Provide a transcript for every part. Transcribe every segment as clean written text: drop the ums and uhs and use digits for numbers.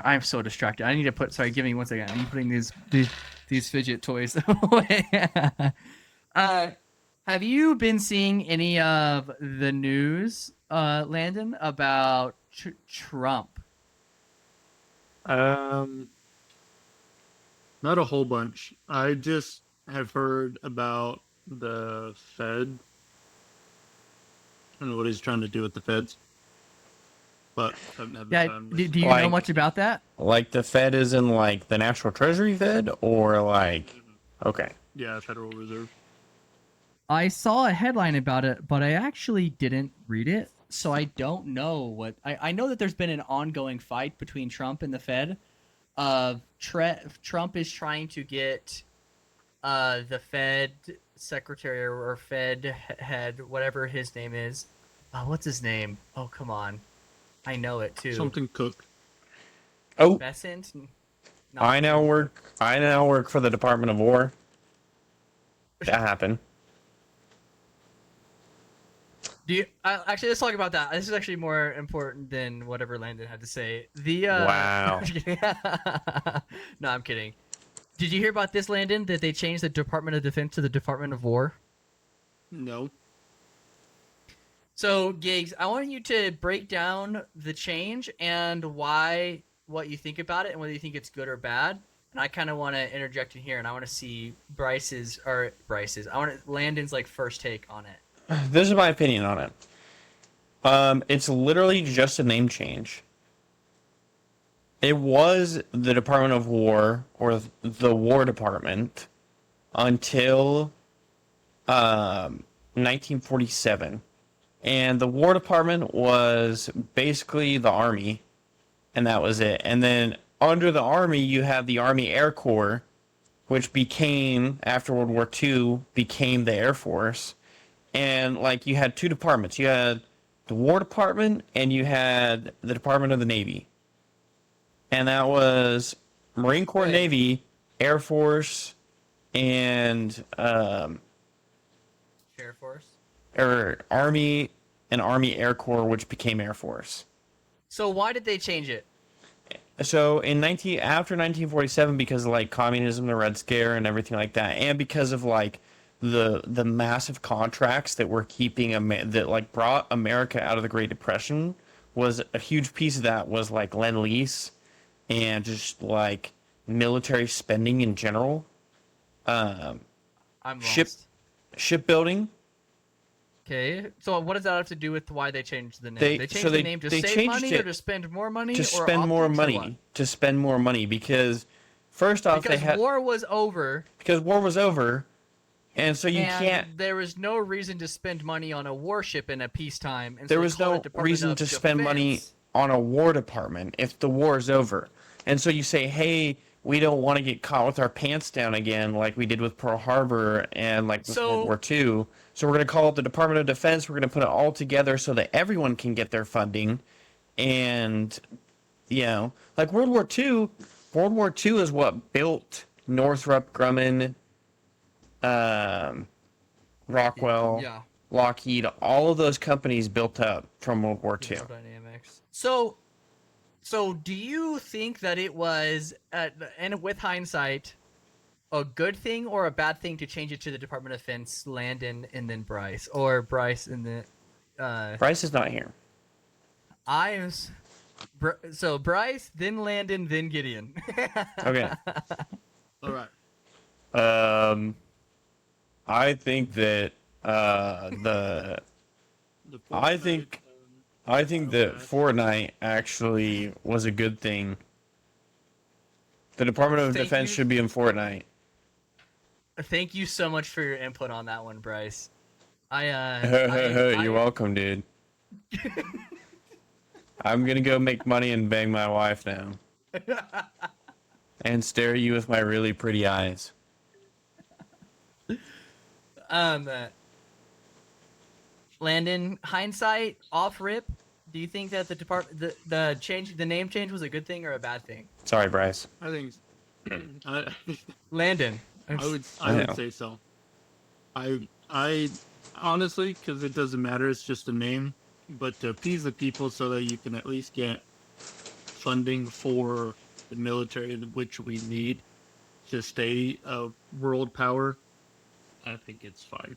I'm so distracted. I need to put. Sorry, give me one second. I'm putting these fidget toys away. uh, have you been seeing any of the news, Landon, about Trump? Um, Not a whole bunch. I just have heard about the Fed and what he's trying to do with the Feds, but haven't had the Yeah. time to Do you know look much Like, into it. about that? like the Fed is in like the National Treasury Fed, or like, Mhm. okay. Yeah, Federal Reserve. I saw a headline about it, but I actually didn't read it, so I don't know what. I know that there's been an ongoing fight between Trump and the Fed. Trump is trying to get the Fed secretary or Fed head, whatever his name is. What's his name? Oh, come on. I know it too. Something Cook. Oh, Besant? Not I now Besant. work. I now work for the Department of War. That happened. Do you actually? Let's talk about that. This is actually more important than whatever Landon had to say. Wow. No, I'm kidding. Did you hear about this, Landon? That they changed the Department of Defense to the Department of War? No. So, Gigs, I want you to break down the change and why, what you think about it, and whether you think it's good or bad. And I kind of want to interject in here, and I want to see Bryce's. I want Landon's like first take on it. This is my opinion on it. It's literally just a name change. It was the Department of War or the War Department until 1947. And the War Department was basically the Army, and that was it. And then under the Army, you have the Army Air Corps, which became, after World War II, became the Air Force. And, like, you had two departments. You had the War Department, and you had the Department of the Navy. And that was Marine Corps, Wait, Navy, Air Force, and Air Force. or Army and Army Air Corps, which became Air Force. So why did they change it? So in 19 after 1947, because of like communism, the Red Scare, and everything like that, and because of like the massive contracts that were keeping that like brought America out of the Great Depression, was a huge piece of that was like Lend Lease and just like military spending in general, um, I'm ship lost. shipbuilding. Okay, so what does that have to do with why they changed the name? They They so changed the name to they save changed money or it to spend more money to or spend more optics or what? money because first off they Because had war was over because war was over, and so you and can't. there was no reason to spend money on a warship in a peacetime, and so There they was called it no Department reason of to spend money Defense. on a war department if the war is over. And so you say, hey, we don't want to get caught with our pants down again like we did with Pearl Harbor and like with World So War II. So we're going to call it the Department of Defense. We're going to put it all together so that everyone can get their funding. And, like World War II is what built Northrop Grumman, um, Rockwell, yeah, Lockheed, all of those companies built up from World War II. General Dynamics. So do you think that it was, and with hindsight, a good thing or a bad thing to change it to the Department of Defense, Landon, and then Bryce, or Bryce and the Bryce is not here. I am so Bryce, then Landon, then Gideon. Okay. All right. Um, I think that the The I Fortnite think I think that Battle Pass. Fortnite actually was a good thing. The Department of thank Defense you, should be in Fortnite. thank you so much for your input on that one, Bryce. I You're welcome, dude. I'm gonna go make money and bang my wife now and stare at you with my really pretty eyes. um Landon, hindsight, off rip, do you think that the name change was a good thing or a bad thing? Sorry, Bryce. I think I, Landon, I I would know. say so. I honestly, because it doesn't matter. It's just a name, but to appease the people so that you can at least get funding for the military, which we need to stay a world power, I think it's fine.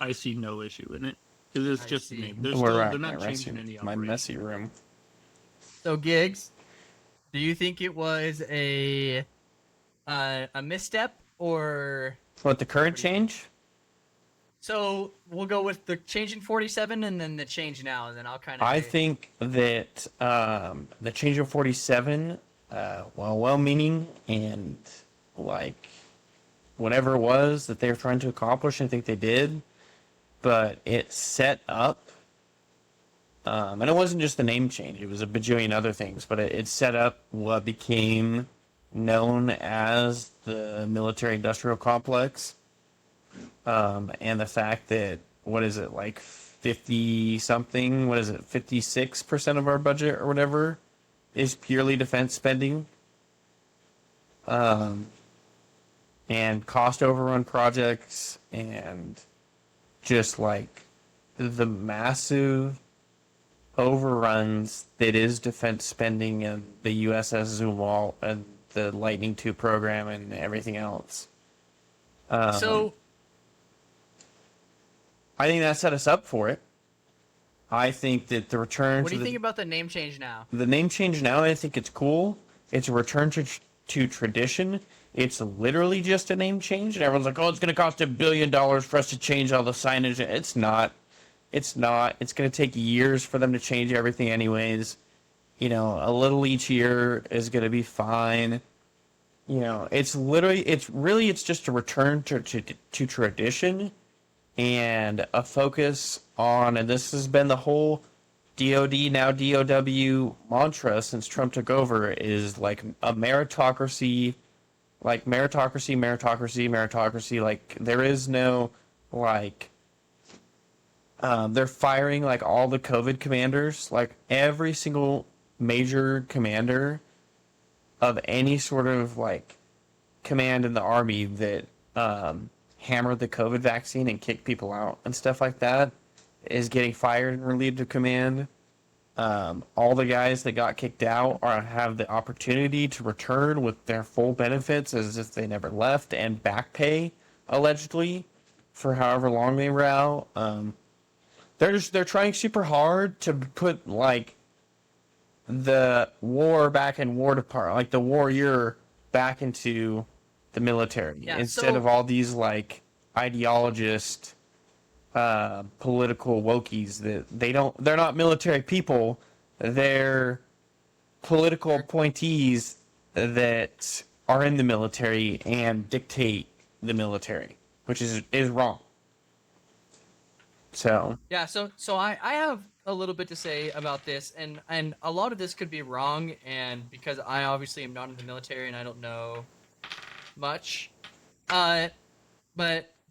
I see no issue in it because it's I just a see. name. They're We're not changing any my operations. messy room. So Gigs, do you think it was a misstep or What, the current what do you think? change? So we'll go with the change in 47 and then the change now, and then I'll kind of. I think that the change of 47, while well-meaning and like whatever it was that they were trying to accomplish, I think they did, but it set up, and it wasn't just the name change; it was a bajillion other things. But it set up what became known as the military-industrial complex, and the fact that what is it like 50 something? What is it? 56% of our budget or whatever is purely defense spending. And cost overrun projects and just like the massive overruns that is defense spending and the USS Zumwalt and the Lightning II program and everything else. So I think that set us up for it. I think that the return what do to you think about the name change now? the name change now, I think it's cool. It's a return to tradition. It's literally just a name change, and everyone's like, "Oh, it's going to cost $1 billion for us to change all the signage." It's not. It's not. It's going to take years for them to change everything, anyways. You know, a little each year is going to be fine. You know, it's just a return to tradition and a focus on, and this has been the whole DOD, now DOW mantra since Trump took over, is like a meritocracy, like meritocracy. Like, there is no, like, they're firing like all the COVID commanders, like every single major commander of any sort of like command in the army that hammered the COVID vaccine and kicked people out and stuff like that is getting fired and relieved of command. All the guys that got kicked out have the opportunity to return with their full benefits as if they never left, and back pay, allegedly, for however long they were out. They're trying super hard to put like the war back in War Department, like the warrior back into the military, Yeah, instead so- of all these like ideologist political wokies that they're not military people, they're political appointees that are in the military and dictate the military, which is wrong. So Yeah, so I have a little bit to say about this, and a lot of this could be wrong, and because I obviously am not in the military and I don't know much. But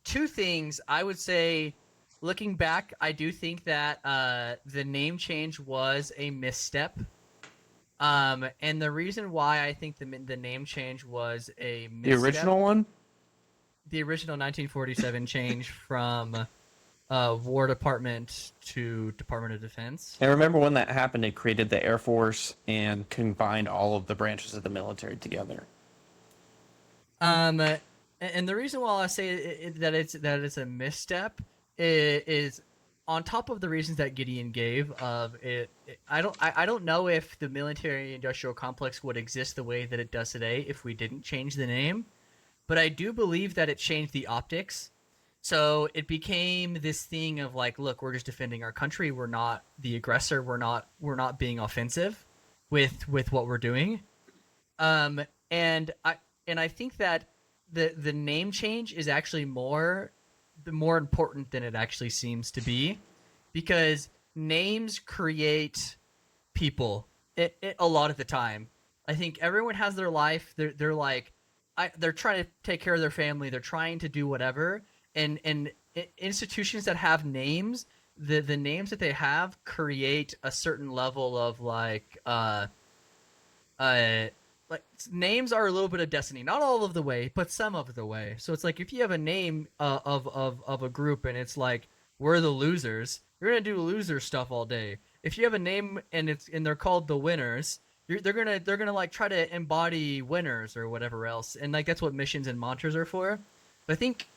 two things I would say, looking back, I do think that the name change was a misstep. And the reason why I think the name change was a misstep, the original one, the original 1947 change from War Department to Department of Defense. and remember when that happened, it created the Air Force and combined all of the branches of the military together. And the reason why I say that it's a misstep is on top of the reasons that Gideon gave of it. I don't know if the military industrial complex would exist the way that it does today if we didn't change the name, but I do believe that it changed the optics. So it became this thing of like, look, we're just defending our country. We're not the aggressor. We're not being offensive with what we're doing. And I think that the name change is actually more important than it actually seems to be, because names create people a lot of the time. I think everyone has their life. They're like, they're trying to take care of their family. They're trying to do whatever. And institutions that have names, the names that they have create a certain level of like names are a little bit of destiny, not all of the way, but some of the way. So it's like, if you have a name of a group and it's like, we're the losers, you're gonna do loser stuff all day. If you have a name and they're called the winners, They're gonna like try to embody winners or whatever else, and like that's what missions and mantras are for. But I think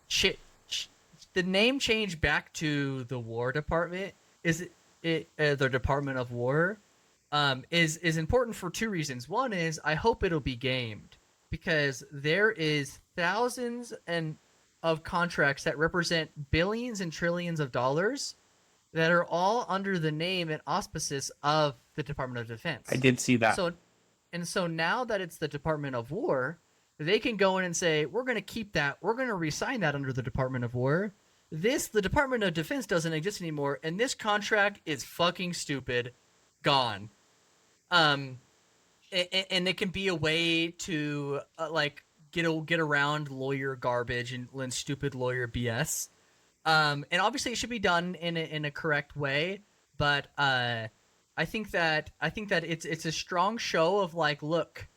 ch- ch- the name change back to the War Department is the Department of War, is important for two reasons. One is I hope it'll be gamed because there is thousands and of contracts that represent billions and trillions of dollars that are all under the name and auspices of the Department of I Defense. did see that. So now that it's the Department of War, they can go in and say, we're going to keep that. We're going to resign that under the Department of War. The Department of Defense doesn't exist anymore, and this contract is fucking stupid. Gone. Um, and it can be a way to like get around lawyer garbage and stupid lawyer BS. And obviously it should be done in a correct way, but I think that it's a strong show of like, look,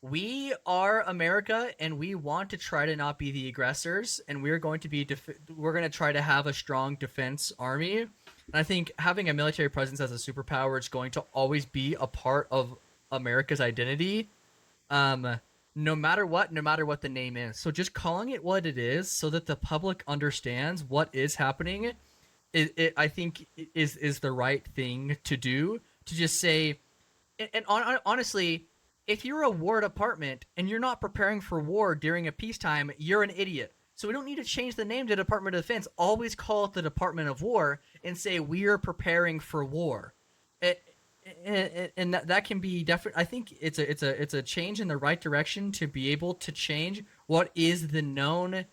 we are America and we want to try to not be the aggressors, and we're going to we're going to try to have a strong defense army. And I think having a military presence as a superpower is going to always be a part of America's identity. No matter what, no matter what the name is. So just calling it what it is so that the public understands what is happening, I think is the right thing to do. To just say, honestly, if you're a war department and you're not preparing for war during a peacetime, you're an idiot. So we don't need to change the name to Department of Defense. Always call it the Department of War and say we are preparing for war. And that can be different. I think it's a change in the right direction to be able to change what is the known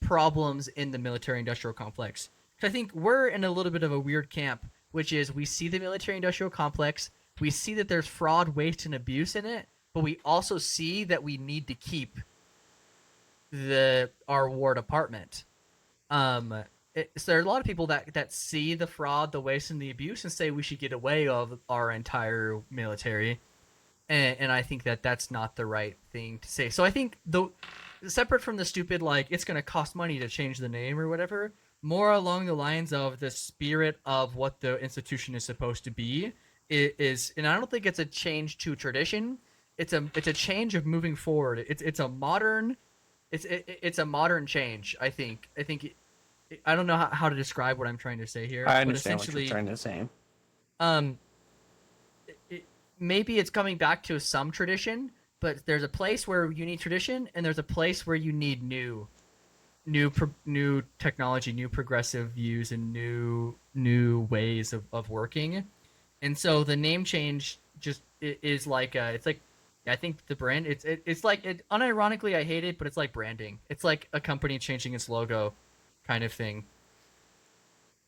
problems in the military industrial complex. 'Cause I think we're in a little bit of a weird camp, which is we see the military industrial complex, we see that there's fraud, waste, and abuse in it, but we also see that we need to keep our war department. So there are a lot of people that see the fraud, the waste, and the abuse and say we should get away of our entire military, and I think that that's not the right thing to say. So I think separate from the stupid like it's going to cost money to change the name or whatever, more along the lines of the spirit of what the institution is supposed to be is, and I don't think it's a change to tradition. It's a change of moving forward. It's a modern it's a modern change. I don't know how to describe what I'm trying to say here. I but understand what you're essentially, trying to say. um, maybe it's coming back to some tradition, but there's a place where you need tradition, and there's a place where you need new technology, new progressive views, and new ways of working. And so the name change just is like it's like I think the brand it's like unironically I hate it, but it's like branding. It's like a company changing its logo, kind of thing.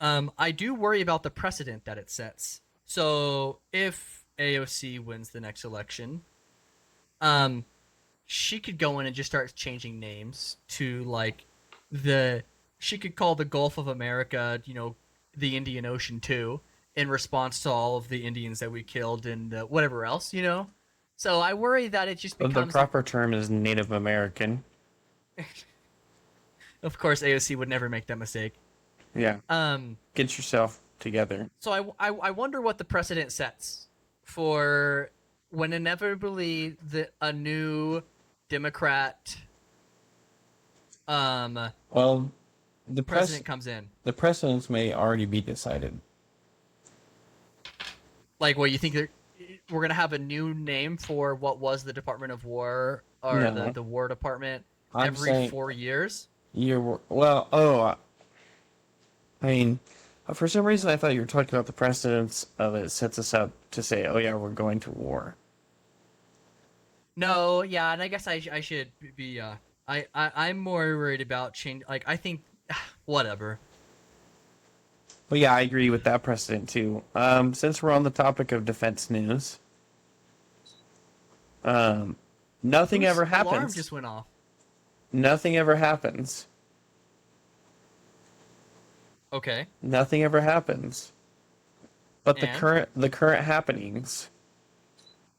I do worry about the precedent that it sets. So if AOC wins the next election, um, she could go in and just start changing names to like she could call the Gulf of America, the Indian Ocean too, in response to all of the Indians that we killed and whatever else. So I worry that it just But the becomes. proper term is Native American. Of course, AOC would never make that mistake. Yeah. Um, Get yourself together. so I wonder what the precedent sets for when inevitably a new Democrat Well, the president comes in. the precedents may already be decided. Like, what you think we're gonna have a new name for what was the Department of War or No. the War Department I'm every saying 4 years? I mean, for some reason I thought you were talking about the precedents of it sets us up to say, oh yeah, we're going to war. No, yeah, and I guess I should be. I'm more worried about change. Like, I think, whatever. But yeah, I agree with that precedent too. Since we're on the topic of defense news, nothing Whose ever alarm happens. just went off. Nothing ever happens. Okay. Nothing ever happens. But And? the current happenings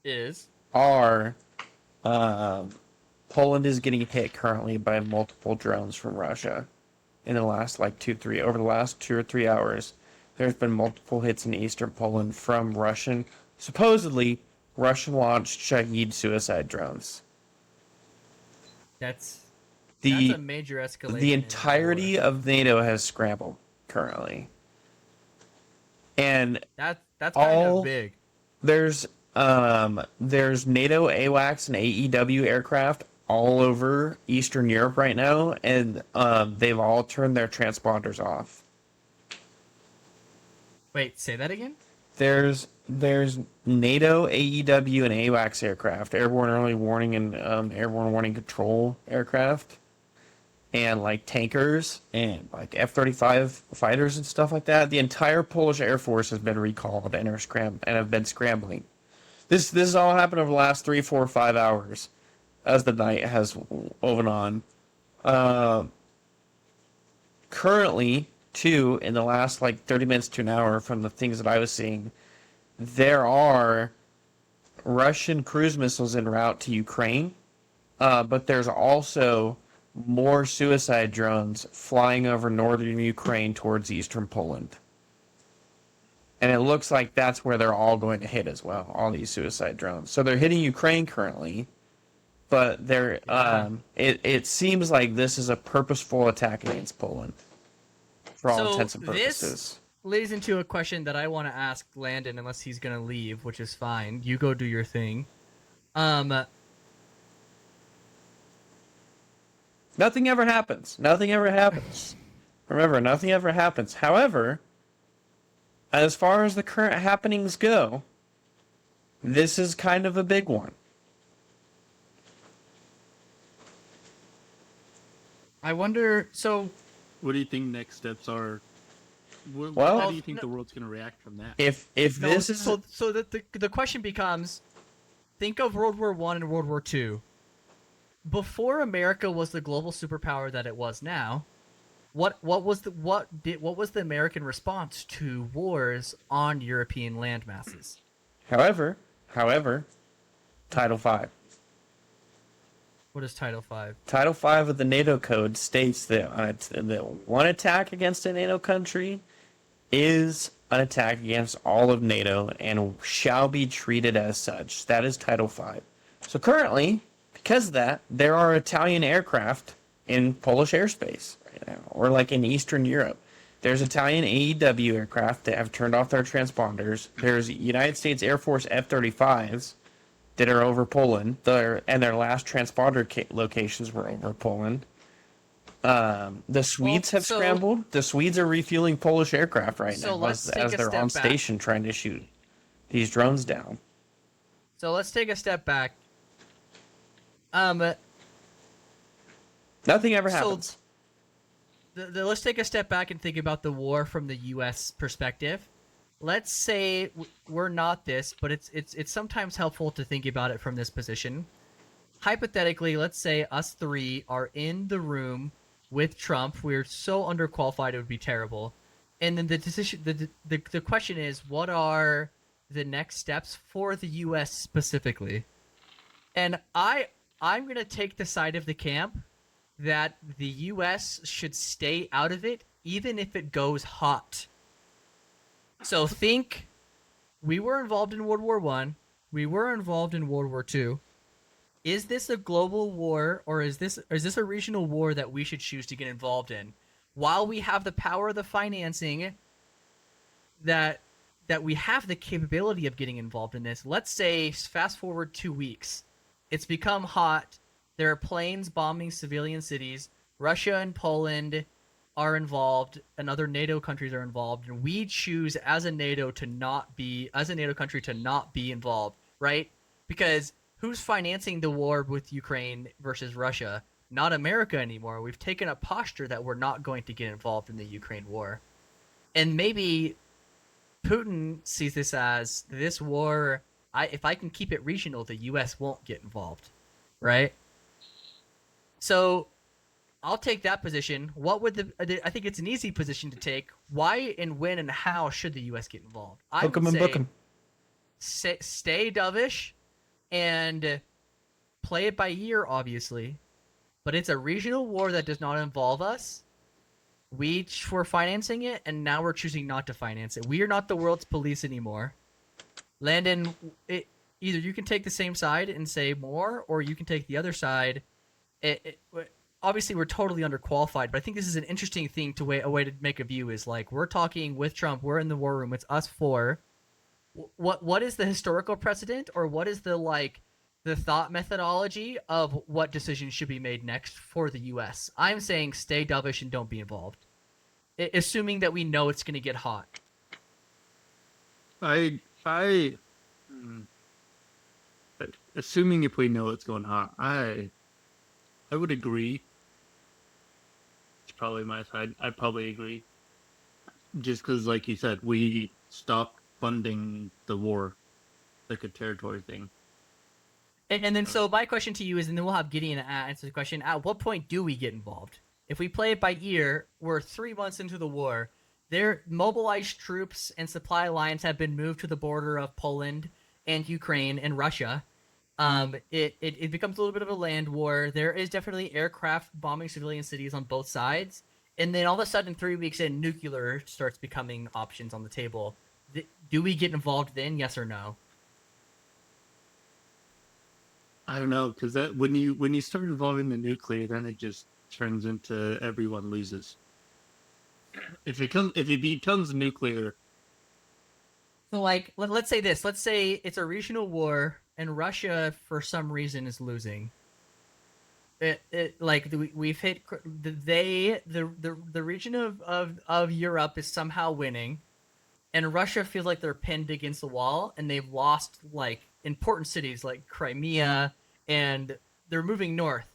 Is are Poland is getting hit currently by multiple drones from Russia. In the last over the last 2 or 3 hours, there's been multiple hits in eastern Poland from Russian supposedly Russian-launched Shahid suicide drones. That's The a major escalation. the in the war. entirety of NATO has scrambled currently, and That's kind of all big. there's NATO AWACS and AEW aircraft all over Eastern Europe right now, and they've all turned their transponders off. Wait, say that again. There's NATO, AEW, and AWACS aircraft, airborne early warning and airborne warning control aircraft, and like tankers and like F-35 fighters and stuff like that. The entire Polish Air Force has been recalled and have been scrambling. This has all happened over the last 3, 4, 5 hours, as the night has woven on. Currently, too, in the last like 30 minutes to an hour, from the things that I was seeing, there are Russian cruise missiles en route to Ukraine, but there's also more suicide drones flying over northern Ukraine towards eastern Poland. And it looks like that's where they're all going to hit as well, all these suicide drones. So they're hitting Ukraine currently, but they're it seems like this is a purposeful attack against Poland for all intents and purposes. This leads into a question that I want to ask Landon, unless he's gonna leave, which is fine. You go do your thing. Nothing ever happens. Nothing ever happens. Remember, nothing ever happens. However, as far as the current happenings go, this is kind of a big one. I wonder. So, What do you think next steps are? Well, how do you think the world's going to react from that? If no, this is so the question becomes: think of World War I and World War II. Before America was the global superpower that it was now, what was the American response to wars on European land masses? however, Title V. What is Title V? Title V of the NATO Code states that one attack against a NATO country is an attack against all of NATO and shall be treated as such. That is Title V. So currently, because of that, there are Italian aircraft in Polish airspace right now, or like in Eastern Europe. There's Italian AEW aircraft that have turned off their transponders. There's United States Air Force F-35s that are over Poland. Their last transponder locations were over Poland. The Swedes have scrambled. The Swedes are refueling Polish aircraft right now as they're on station trying to shoot these drones down. So let's take a step back. Nothing ever happens. Let's take a step back and think about the war from the U.S. perspective. Let's say we're not this, but it's sometimes helpful to think about it from this position. Hypothetically, let's say us three are in the room with Trump. We're so underqualified it would be terrible. And then the question is, what are the next steps for the U.S. specifically? And I'm going to take the side of the camp that the U.S. should stay out of it, even if it goes hot. So think, we were involved in World War I. We were involved in World War II. Is this a global war, or is this a regional war that we should choose to get involved in? While we have the power of the financing, that we have the capability of getting involved in this. Let's say, fast forward 2 weeks. It's become hot. There are planes bombing civilian cities. Russia and Poland are involved, and other NATO countries are involved, and we choose as a NATO country to not be involved, right? Because who's financing the war with Ukraine versus Russia? Not America anymore. We've taken a posture that we're not going to get involved in the Ukraine war. And maybe Putin sees this as this war, if I can keep it regional, the US won't get involved, right? So I'll take that position. What would I think it's an easy position to take. Why and when and how should the U.S. get involved? I Book 'em would and book 'em. Stay dovish and play it by ear, obviously. But it's a regional war that does not involve us. We were financing it, and now we're choosing not to finance it. We are not the world's police anymore. Landon, either you can take the same side and say more, or you can take the other side. Obviously, we're totally underqualified, but I think this is an interesting thing a way to make a view is like we're talking with Trump, we're in the war room, it's us four. What is the historical precedent, or what is the thought methodology of what decisions should be made next for the U.S.? I'm saying stay dovish and don't be involved, assuming that we know it's going to get hot. I assuming if we know it's going hot, I would agree. It's probably my side. I probably agree. Just because, like you said, we stopped funding the war, like a territory thing. And then so my question to you is, and then we'll have Gideon answer the question: at what point do we get involved? If we play it by ear, we're 3 months into the war. Their mobilized troops and supply lines have been moved to the border of Poland and Ukraine and Russia. It becomes a little bit of a land war. There is definitely aircraft bombing civilian cities on both sides. And then all of a sudden, 3 weeks in, nuclear starts becoming options on the table. Do we get involved then? Yes or no? I don't know, because that when you start involving the nuclear, then it just turns into everyone loses. If it becomes nuclear, So, like, let's say this. Let's say it's a regional war, and Russia, for some reason, is losing. We've hit the region of Europe is somehow winning, and Russia feels like they're pinned against the wall, and they've lost like important cities like Crimea, and they're moving north,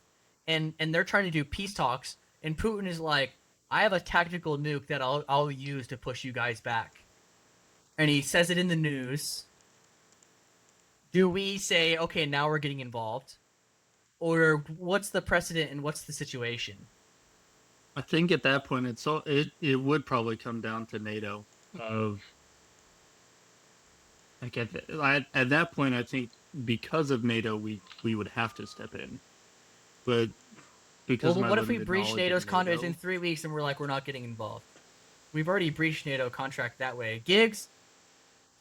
and they're trying to do peace talks, and Putin is like, I have a tactical nuke that I'll use to push you guys back, and he says it in the news. Do we say, okay, now we're getting involved? Or what's the precedent and what's the situation? I think at that point it would probably come down to NATO. Of like at that point, I think because of NATO, we would have to step in. But because Well, my what if we limited breach knowledge NATO's of contract NATO, in 3 weeks and we're like, we're not getting involved? We've already breached NATO contract that way. Gigs,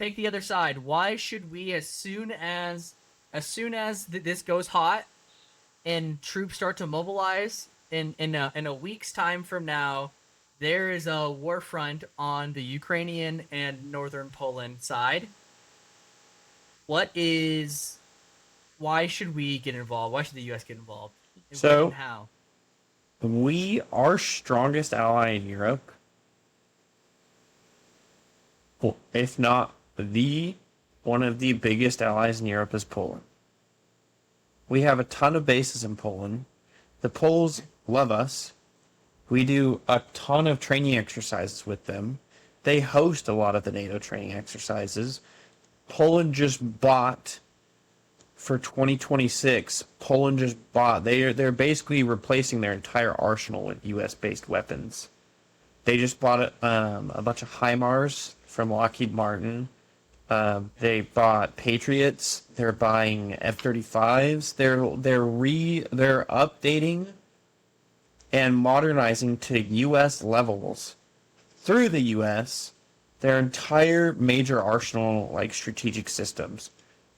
take the other side. Why should we, as soon as this goes hot and troops start to mobilize in a week's time from now, there is a war front on the Ukrainian and northern Poland side. Why should we get involved? Why should the U.S. get involved? And when So and how? our strongest ally in Europe, well, if not the one of the biggest allies in Europe, is Poland. We have a ton of bases in Poland. The Poles love us. We do a ton of training exercises with them. They host a lot of the NATO training exercises. Poland just bought for 2026. Poland just bought. They're basically replacing their entire arsenal with U.S. based weapons. They just bought a bunch of HIMARS from Lockheed Martin. They bought Patriots. They're buying F-35s. They're updating and modernizing to U.S. levels through the U.S. their entire major arsenal, like strategic systems.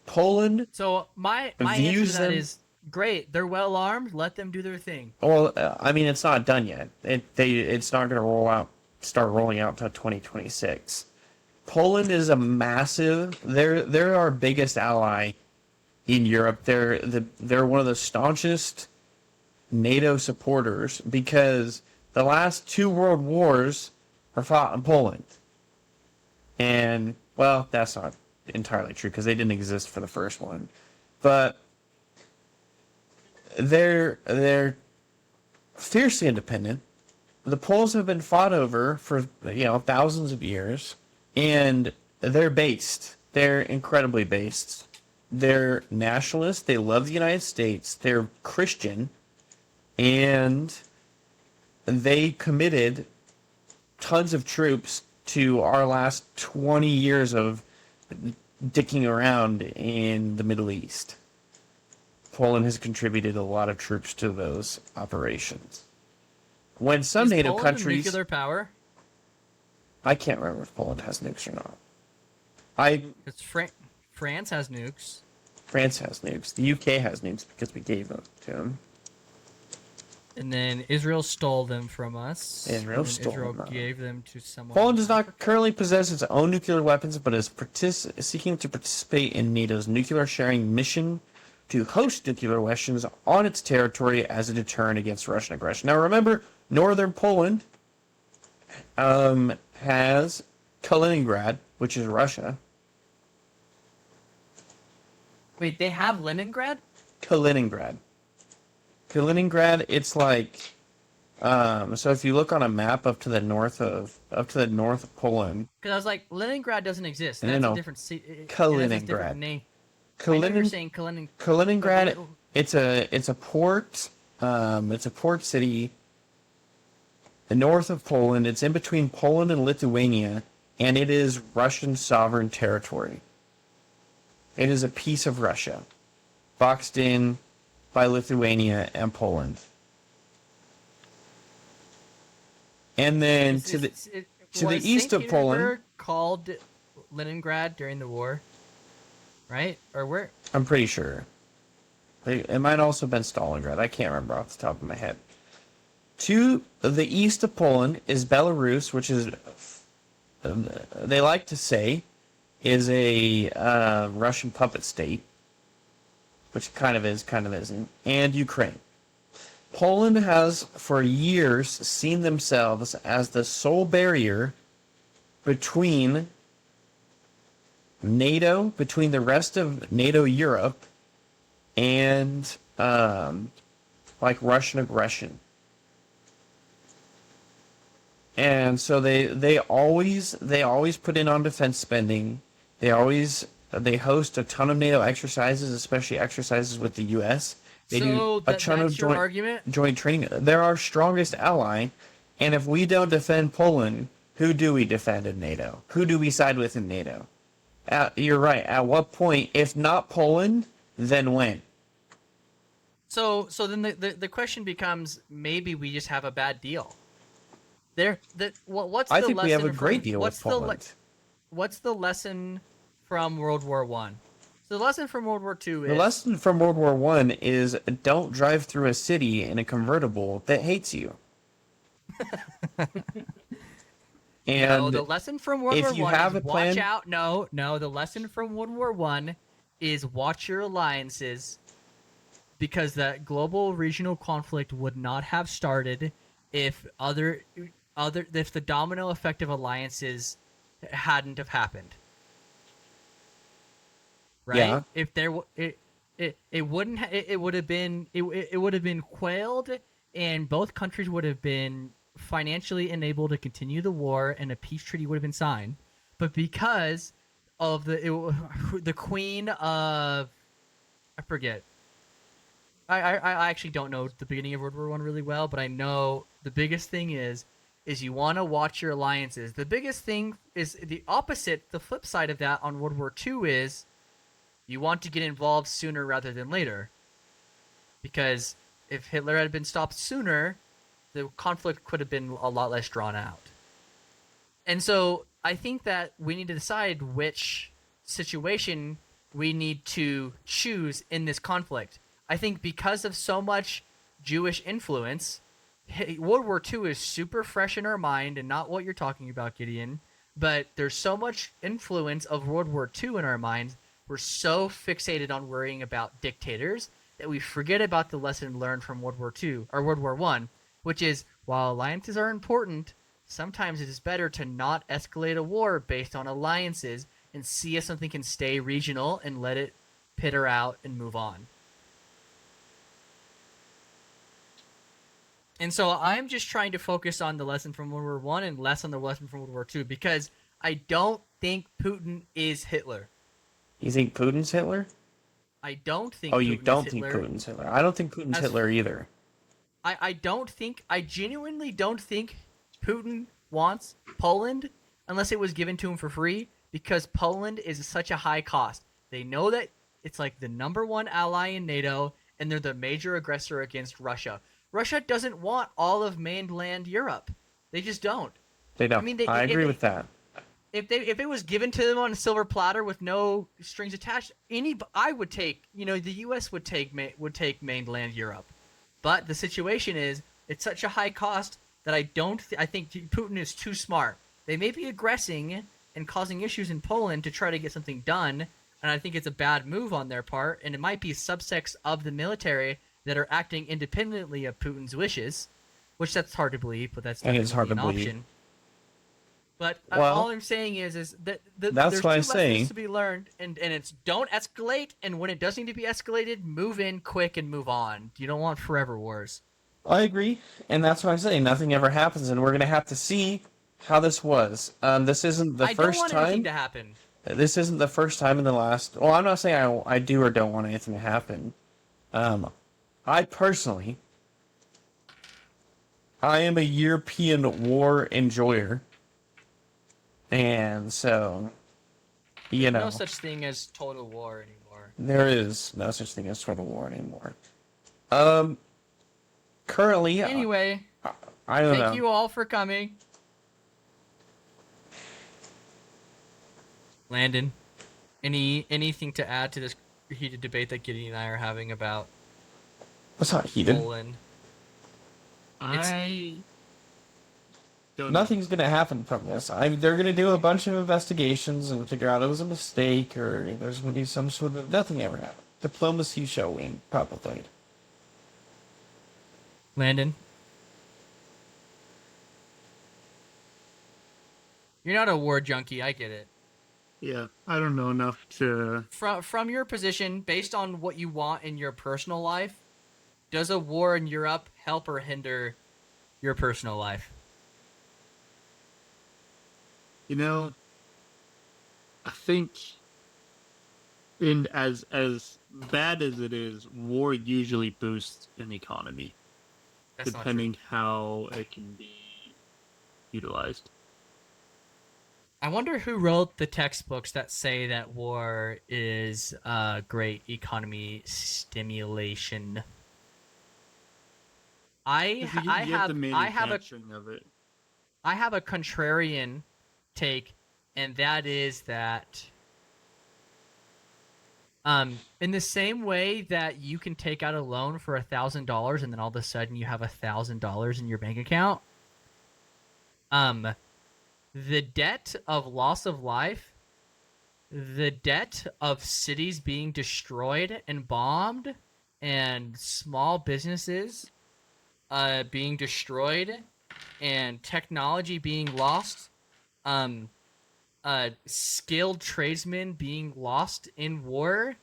Poland So my answer to views that them. is great. They're well armed. Let them do their thing. Well, I mean, it's not done yet. It's not going to start rolling out until 2026. Poland is a massive. They're our biggest ally in Europe. They're one of the staunchest NATO supporters because the last two world wars are fought in Poland. And well, that's not entirely true because they didn't exist for the first one, but they're fiercely independent. The Poles have been fought over for thousands of years, and they're based. They're incredibly based. They're nationalists. They love the United States. They're Christian, and they committed tons of troops to our last 20 years of dicking around in the Middle East. Poland has contributed a lot of troops to those operations. When some Is NATO Poland a countries, nuclear power? I can't remember if Poland has nukes or not. I Because France has nukes. France has nukes. The UK has nukes because we gave them to them. And then Israel stole them from us. Israel and then stole Israel them. gave them to someone. Poland in does not Africa. currently possess its own nuclear weapons, but is seeking to participate in NATO's nuclear sharing mission to host nuclear weapons on its territory as a deterrent against Russian aggression. Now, remember, northern Poland has Kaliningrad, which is Russia. Wait, they have Leningrad? Kaliningrad. Kaliningrad, it's like, so if you look on a map up to the north of Poland, Because I was like, Leningrad doesn't exist. No, That's no. a different city. Kaliningrad. That's a different name. I know you're saying Kaliningrad, it's a port, it's a port city. The north of Poland, it's in between Poland and Lithuania, and it is Russian sovereign territory. It is a piece of Russia, boxed in by Lithuania and Poland. And then to the east of Poland, called Leningrad during the war, right? Or where? I'm pretty sure. It might also have been Stalingrad. I can't remember off the top of my head. To the east of Poland is Belarus, which is, they like to say, is a Russian puppet state, which kind of is, kind of isn't, and Ukraine. Poland has, for years, seen themselves as the sole barrier between NATO, between the rest of NATO Europe, and like Russian aggression. And so they always put in on defense spending. They host a ton of NATO exercises, especially exercises with the U.S. They do a ton of joint training. They're our strongest ally, and if we don't defend Poland, who do we defend in NATO? Who do we side with in NATO? You're right. At what point, if not Poland, then when? So then the question becomes, maybe we just have a bad deal. I think we have a great deal with Poland. What's the lesson from World War One? So the lesson from World War Two is... The lesson from World War One is don't drive through a city in a convertible that hates you. And no, the lesson from World War One is watch out. No, the lesson from World War One is watch your alliances, because that global regional conflict would not have started if if the domino effect of alliances hadn't have happened. Right? Yeah. If there it would have been quailed, and both countries would have been financially unable to continue the war, and a peace treaty would have been signed. But because of the Queen of, I forget. I actually don't know the beginning of World War One really well, but I know the biggest thing is you want to watch your alliances. The biggest thing is the opposite. The flip side of that on World War Two is you want to get involved sooner rather than later, because if Hitler had been stopped sooner, the conflict could have been a lot less drawn out. And so I think that we need to decide which situation we need to choose in this conflict. I think because of so much Jewish influence, World War II is super fresh in our mind, and not what you're talking about, Gideon, but there's so much influence of World War II in our minds. We're so fixated on worrying about dictators that we forget about the lesson learned from World War II or World War One, which is, while alliances are important, sometimes it is better to not escalate a war based on alliances and see if something can stay regional and let it peter out and move on. And so I'm just trying to focus on the lesson from World War One and less on the lesson from World War II, because I don't think Putin is Hitler. You think Putin's Hitler? I don't think. Oh, Putin you don't is think Hitler. Putin's Hitler? I don't think Putin's Hitler either. I genuinely don't think Putin wants Poland unless it was given to him for free, because Poland is such a high cost. They know that it's like the #1 ally in NATO, and they're the major aggressor against Russia. Russia doesn't want all of mainland Europe. They just don't. They don't. I agree with that. if it was given to them on a silver platter with no strings attached, I would take, the U.S. would take mainland Europe, but the situation is it's such a high cost that I think Putin is too smart. They may be aggressing and causing issues in Poland to try to get something done, and I think it's a bad move on their part, and it might be subsects of the military that are acting independently of Putin's wishes, which that's hard to believe, but that's And it's hard definitely to an believe. option. But Well, all I'm saying is that that's there's what two I say. lessons to be learned, and it's don't escalate, and when it does need to be escalated, move in quick and move on. You don't want forever wars. I agree, and that's why I say nothing ever happens, and we're gonna have to see how this was. This isn't the I don't first want anything time. to happen. This isn't the first time in the last. Well, I'm not saying I do or don't want anything to happen. I personally, I am a European war enjoyer, and so, No such thing as total war anymore. there is no such thing as total war anymore. Currently, Anyway, I don't know. thank you all for coming. Landon, anything to add to this heated debate that Gideon and I are having about What's not heated? Poland? I don't know. Nothing's gonna happen from this. They're gonna do a bunch of investigations and figure out it was a mistake or there's gonna be some sort of nothing ever happened. Diplomacy showing probably. Landon, you're not a war junkie. I get it. Yeah, I don't know enough to. From your position, based on what you want in your personal life, does a war in Europe help or hinder your personal life? I think, in as bad as it is, war usually boosts an economy, That's not true. depending how it can be utilized. I wonder who wrote the textbooks that say that war is great economy stimulation. I 'Cause you get have the manufacturing of it. I have a contrarian take, and that is that in the same way that you can take out a loan for $1,000 and then all of a sudden you have $1,000 in your bank account, the debt of loss of life, the debt of cities being destroyed and bombed, and small businesses being destroyed, and technology being lost, skilled tradesmen being lost in war,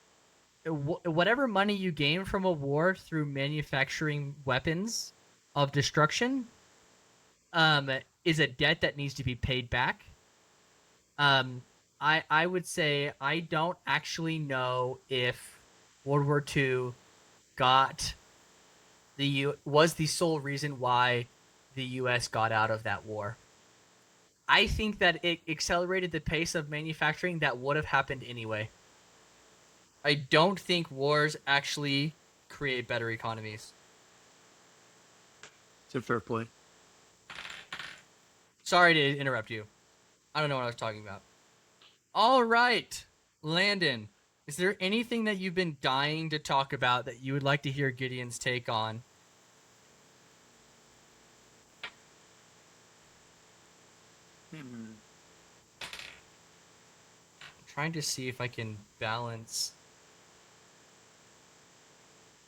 whatever money you gain from a war through manufacturing weapons of destruction, is a debt that needs to be paid back. I would say I don't actually know if World War II was the sole reason why the U.S. got out of that war. I think that it accelerated the pace of manufacturing that would have happened anyway. I don't think wars actually create better economies. It's a fair point. Sorry to interrupt you. I don't know what I was talking about. All right, Landon, is there anything that you've been dying to talk about that you would like to hear Gideon's take on? I'm trying to see if I can balance.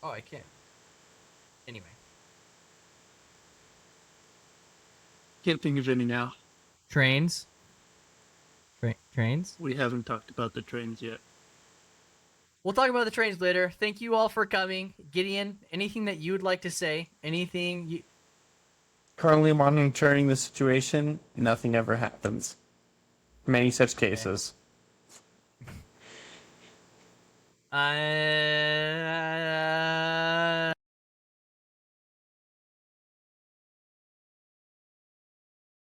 Oh, I can't. Anyway. Can't think of any now. Trains? Trains? We haven't talked about the trains yet. We'll talk about the trains later. Thank you all for coming. Gideon, anything that you would like to say? Anything you... Currently monitoring the situation. Nothing ever happens. Many such cases.